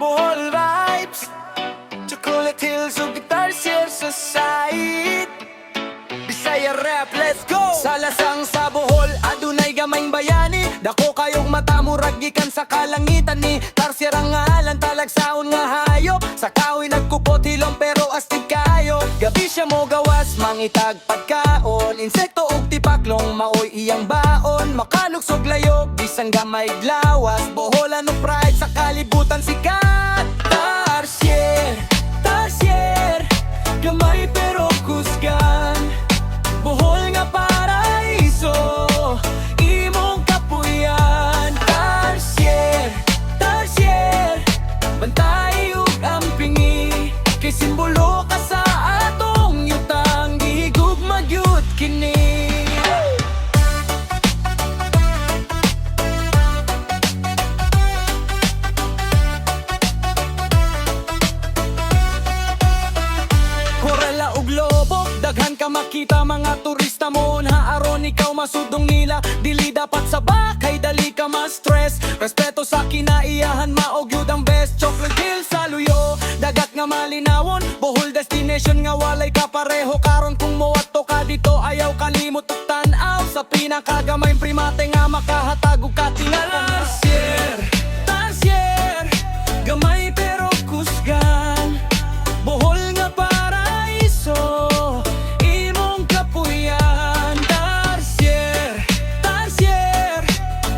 Bohol vibes, Chocolate Hills ug Tarsier sa side. Bisaya rap, let's go! Sa lasang sa Bohol, adunay gamayng bayani. Dako kayong mata murag gikan sa kalangitan ni Tarsier ang ngalan, talagsaon nga hayop. Sa kahoy nagkupot hilom pero astig kayo. Gabi siya mo gawas, mangitag pagkaon. Insekto ug tipaklong maoy iyang baon. Makalugsog layog, bisang gamay glawas. Boholan ug pride sa kalibutan sikat. Tarsier, Tarsier, gamay pero kusgan. Bohol nga paraiso, imong kapuyan. Tarsier, Tarsier, bantay ug ampingi. Kay simbolo ka sa atong yutang, gihigugma gyud kini. Korela ug lobo, daghan ka makita mga turista mo. Haaron ikaw masudong nila, dili dapat sa bakay, dali ka ma-stress. Respeto sa kinaiyahan, maog yun ang best. Chocolate Hills sa luyo, dagat nga malinawon. Bohol destination nga walay kapareho. Karon kung muwato ka dito, ayaw kalimot ug tan-aw sa pinakagamay primate nga makahatag ug katingalan. Tarsier, Tarsier, gamay pero kusgan. Bohol nga paraiso, imong kapuyan. Tarsier, Tarsier,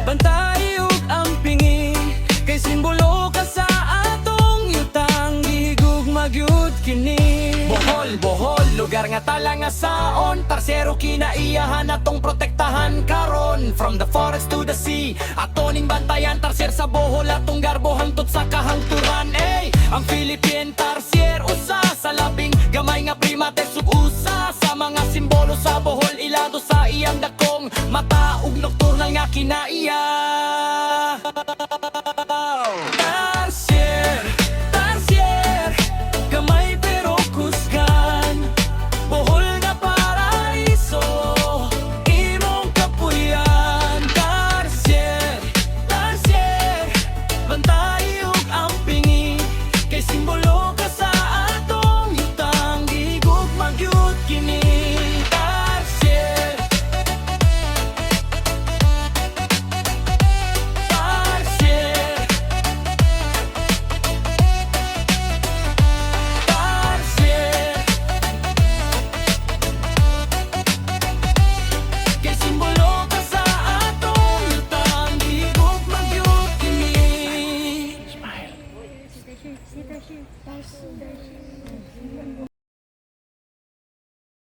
bantay ug ampingi. Kay simbolo ka sa atong yutang, gihigugma gyud kini. Bohol, Bohol, lugar nga tala nga saon. Tarsiero kinaiyahan atong protektahan karon. From the forest to the sea, atoning bantayan. Tarsier sa Bohol atong garbo hangtod sa kahangturan. Ang Philippine Tarsier, usa sa labing gamay nga primate sug usa sa mga simbolo sa Bohol. Ilado sa iyang dakong mata ug nocturnal nga kinaiya. Tarsier, Tarsier, gamay pero kusgan. Bohol nga paraiso, imong kapuyan. Tarsier, Tarsier, bantay ug ampingi. Kay simbolo ka sa atong yutang, gihigugma gyud kini. Tarsier, Tarsier, Tarsier, kay simbolo ka sa atong yutang, gihigugma gyud kini. Smile.